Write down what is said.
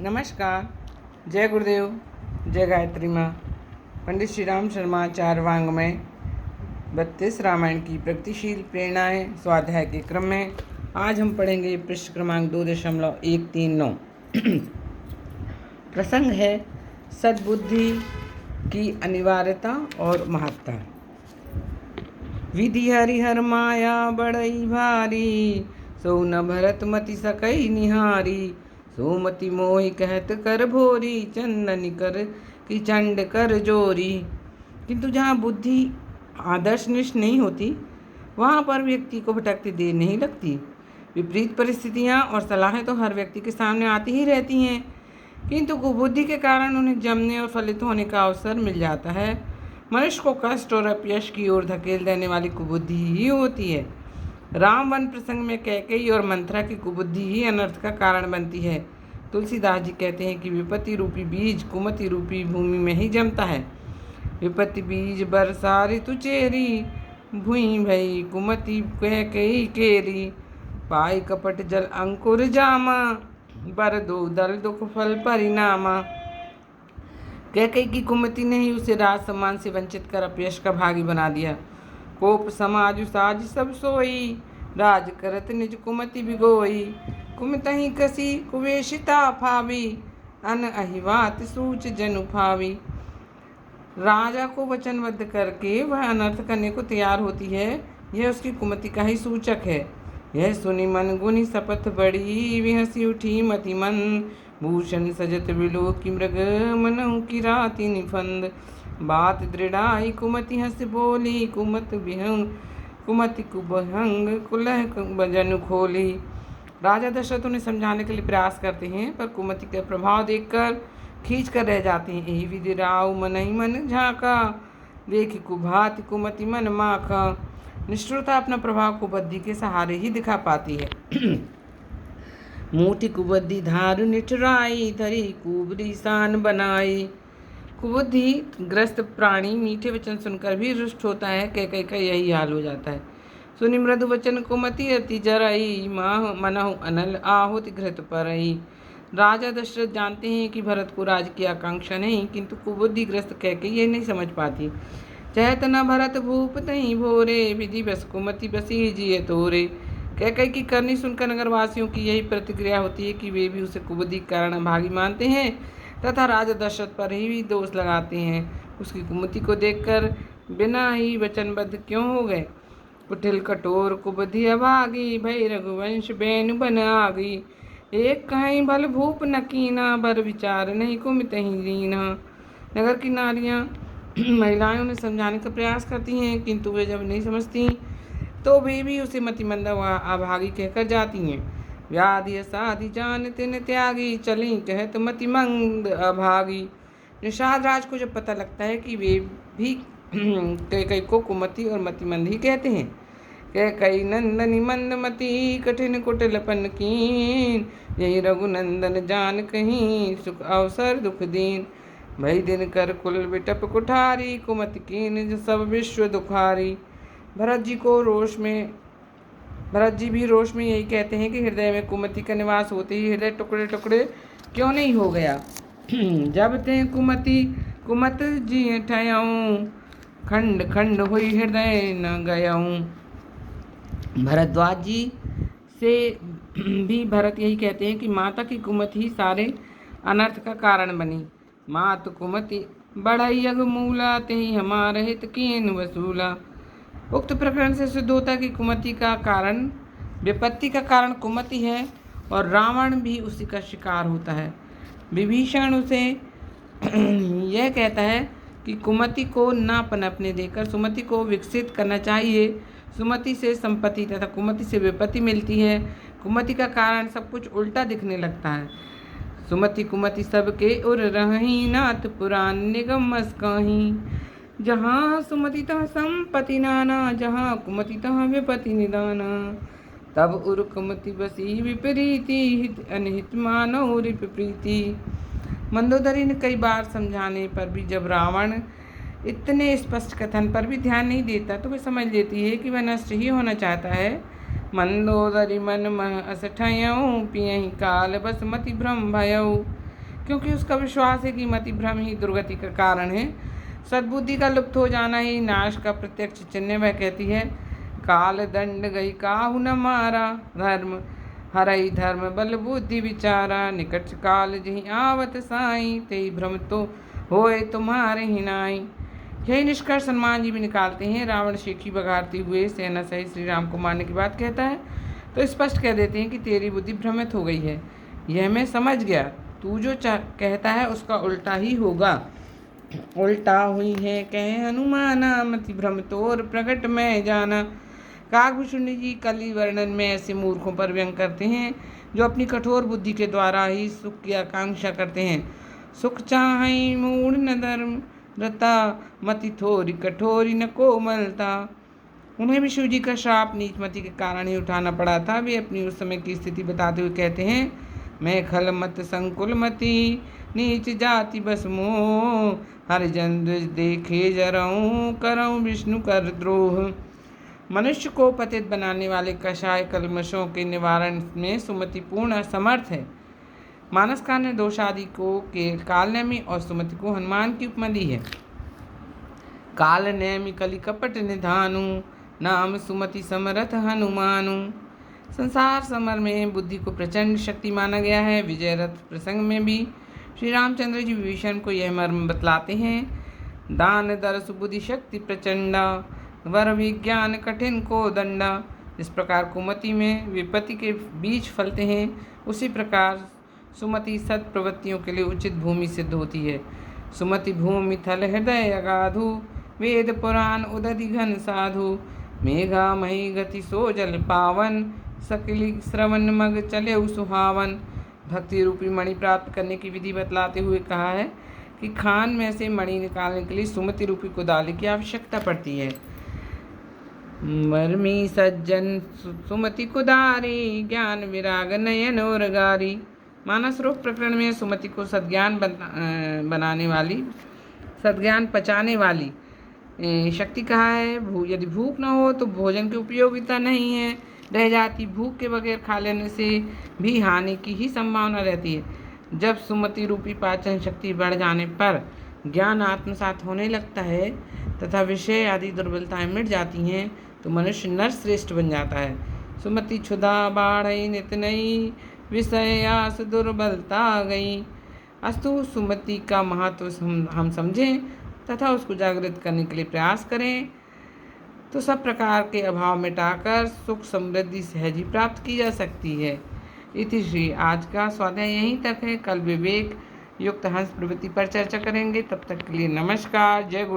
नमस्कार। जय गुरुदेव, जय गायत्री माँ। पंडित श्री राम शर्मा चार वांग्मय 32 रामायण की प्रगतिशील प्रेरणाएं स्वाध्याय के क्रम में आज हम पढ़ेंगे पृष्ठ क्रमांक 2.139। प्रसंग है सद्बुद्धि की अनिवार्यता और महत्ता। विधि हरिहर माया बड़ई भारी, सो न भरत मति सकई निहारी। सोमति मोहि कहत कर भोरी, चंदन कर कि चंड कर जोरी। किंतु जहाँ बुद्धि आदर्शनिष्ठ नहीं होती वहाँ पर व्यक्ति को भटकती देर नहीं लगती। विपरीत परिस्थितियाँ और सलाहें तो हर व्यक्ति के सामने आती ही रहती हैं, किंतु कुबुद्धि के कारण उन्हें जमने और फलित होने का अवसर मिल जाता है। मनुष्य को कष्ट और अपयश की ओर धकेल देने वाली कुबुद्धि ही होती है। राम वन प्रसंग में कैकेयी और मंथरा की कुबुद्धि ही अनर्थ का कारण बनती है। तुलसीदास जी कहते हैं कि विपत्ति रूपी बीज कुमति रूपी भूमि में ही जमता है। विपत्ति बीज बरसा ऋतु चेरी, भूई भई कुमति कैकेयी केरी। पाई कपट जल अंकुर जामा, बर दो दल दुख फल परिणामा। कैकेयी की कुमति ने ही उसे राज सम्मान से वंचित कर अपयश का भागी बना दिया। कोप समाज साज सब सोई, राज करत निज कुमति बिगोई। कुमतहि कसी कुवेशिता फावी, अन अहिवात सूच जनु फावी। राजा को वचनबद्ध करके वह अनर्थ करने को तैयार होती है, यह उसकी कुमति का ही सूचक है। यह सुनि मन गुनि शपथ बड़ी, विहसी उठी मति मन। भूषण सजत विलो की मृग, मनहु की राति निफंद। बात दृढ़ाई कुमति हंस बोली, कुमति कुबहंग कुलह बजनु खोली। राजा दशरथ उन्हें समझाने के लिए प्रयास करते हैं, पर कुमति का प्रभाव देखकर खींच कर रह जाते हैं। यही विधि राव मन ही मन झाँका, देख कुभाति कुमति मन माखा। निष्ठुरता अपना प्रभाव कुबुद्धि के सहारे ही दिखा पाती है। मूठी कुबुद्धि धारु निठुराई, धरी कुबरी शान बनाई। कुबुद्धि ग्रस्त प्राणी मीठे वचन सुनकर भी रुष्ट होता है। कैकेयी का यही हाल हो जाता है। सुनि मृदु वचन कुमति अति जरई, मनहु अनल आहुति घृत परई। राजा दशरथ जानते हैं कि भरत को राज्य की आकांक्षा नहीं, किंतु कुबुद्धि ग्रस्त कैकेयी ये नहीं समझ पाती। चहत न भरत भूप तहीं भोरे, विधि बस कुमति बसी जिय तोरे। कैकेयी की करनी सुनकर नगरवासियों की यही प्रतिक्रिया होती है कि वे भी उसे कुबुद्धि के कारण भागी मानते हैं तथा राजा दशरथ पर ही भी दोष लगाते हैं। उसकी कुमति को देखकर बिना ही वचनबद्ध क्यों हो गए। कुटिल कठोर कुबुद्धि अभागी, भई रघुवंश बेनु बन आगी। एक कहीं भल भूप न कीना, बर विचार नहीं कुमितहि दीना। नगर की नारियां महिलाएं उन्हें समझाने का प्रयास करती हैं, किंतु वे जब नहीं समझती तो वे भी उसे मतिमंद अभागी कहकर जाती हैं। व्याधि साधि जानते न त्यागी, चली कहत मतिमंद अभागी। निषाद राज को जब पता लगता है कि वे भी कैकेयी को कुमति और मतिमंद ही कहते हैं। कैकेयी नंदनी मंदमती, कठिन कुटिलपन कीन। यही रघुनंदन जान कहीं, सुख अवसर दुख दीन। भई दिन कर कुल विटप कुठारी, कुमति कीन सब विश्व दुखारी। भरत जी भी रोष में यही कहते हैं कि हृदय में कुमति का निवास होते ही हृदय टुकड़े टुकड़े क्यों नहीं हो गया। जब ते कुमत जी ठयऊँ, खंड खंड हुई हृदय न गयऊँ। भरद्वाज जी से भी भरत यही कहते हैं कि माता की कुमति ही सारे अनर्थ का कारण बनी। मात कुमति बढ़ई अग मूला, तेहि हमार हित कीन वसूला। उक्त प्रकरण से सिद्ध होता है कि कुमति का कारण विपत्ति का कारण कुमति है और रावण भी उसी का शिकार होता है। विभीषण उसे यह कहता है कि कुमति को न पनपने देकर सुमति को विकसित करना चाहिए। सुमति से संपत्ति तथा कुमति से विपत्ति मिलती है। कुमति का कारण सब कुछ उल्टा दिखने लगता है। सुमति कुमति सबके उर रही, नाथ पुराण निगम मस कहीं। जहाँ सुमति तह संपत्ति नाना, जहाँ कुमति तह विपत्ति निदाना। तब उर कुमति बसी विपरीति, हित अनहित मानो रिप प्रीति। मंदोदरी ने कई बार समझाने पर भी जब रावण इतने स्पष्ट कथन पर भी ध्यान नहीं देता तो वे समझ लेती है कि वह नष्ट ही होना चाहता है। मंदोदरी मन मह अस ठयऊँ, पियहि काल बसमति भ्रम भयऊ। क्योंकि उसका विश्वास है कि मति भ्रम ही दुर्गति का कारण है। सद्बुद्धि का लुप्त हो जाना ही नाश का प्रत्यक्ष चिन्ह। वह कहती है, काल दंड गई काहू न मारा, धर्म हरई धर्म बल बुद्धि विचारा, निकट काल जही आवत साई, तेई भ्रम तो होए तुम्हारे ही नाई। यही निष्कर्ष हनुमान जी भी निकालते हैं। रावण शेखी बघारते हुए सेना सहित श्री राम को मारने की बात कहता है तो स्पष्ट कह देते हैं कि तेरी बुद्धि भ्रमित हो गई है, यह मैं समझ गया। तू जो कहता है उसका उल्टा ही होगा। उल्टा हुई है कहे हनुमाना, मति भ्रम तोर प्रकट में जाना। काकभूषुंडी जी कलि वर्णन में ऐसे मूर्खों पर व्यंग करते हैं जो अपनी कठोर बुद्धि के द्वारा ही सुख की आकांक्षा करते हैं। सुख चाहई मूढ़ न धर्म रता, मति थोरी कठोरी न कोमलता। उन्हें भी शिव जी का श्राप नीच मति के कारण ही उठाना पड़ा था। वे अपनी उस समय की स्थिति बताते हुए कहते हैं, मैं खल मत संकुल मति, नीच जाति बस मोह, हरिजन देखे जरऊँ करऊँ विष्णु कर द्रोह। मनुष्य को पतित बनाने वाले कषाय कल्मशों के निवारण में सुमति पूर्ण असमर्थ है। मानसकार ने दोषादि को काल नेमी और सुमति को हनुमान की उपमा दी है। काल नेमी कलि कपट निधानु, नाम सुमति समरथ हनुमानु। संसार समर में बुद्धि को प्रचंड शक्ति माना गया है। विजय रथ प्रसंग में भी श्री रामचंद्र जी विभीषण को यह मर्म बतलाते हैं, दान दरस बुद्धि शक्ति प्रचंडा, वर विज्ञान कठिन को दंडा। जिस प्रकार कुमति में विपत्ति के बीज फलते हैं, उसी प्रकार सुमति सत् प्रवृत्तियों के लिए उचित भूमि सिद्ध होती है। सुमति भूमि थल हृदय अगाधु, वेद पुराण उदधि घन साधु, मेघा मही गति सो जल पावन, सकली श्रवण मग चले सुहावन। भक्ति रूपी मणि प्राप्त करने की विधि बतलाते हुए कहा है कि खान में से मणि निकालने के लिए सुमति रूपी कुदाली की आवश्यकता पड़ती है। मर्मी सज्जन सुमति कुदारी, ज्ञान विराग नयन और गारी। मानस रोग प्रकरण में सुमति को सद्ज्ञान बनाने वाली, सद्ज्ञान पचाने वाली शक्ति कहा है। यदि भूख न हो तो भोजन की उपयोगिता नहीं है, रह जाती। भूख के बगैर खा लेने से भी हानि की ही संभावना रहती है। जब सुमति रूपी पाचन शक्ति बढ़ जाने पर ज्ञान आत्मसात होने लगता है तथा विषय आदि दुर्बलताएं मिट जाती हैं तो मनुष्य नरश्रेष्ठ बन जाता है। सुमति क्षुधा बाढ़ई नित नई, विषय आस दुर्बलता गई। अस्तु सुमति का महत्व हम समझें तथा उसको जागृत करने के लिए प्रयास करें तो सब प्रकार के अभाव मिटाकर सुख समृद्धि सहज ही प्राप्त की जा सकती है। इति श्री आज का स्वाध्याय यहीं तक है। कल विवेक युक्त हंस प्रवृत्ति पर चर्चा करेंगे। तब तक के लिए नमस्कार। जय गुरु।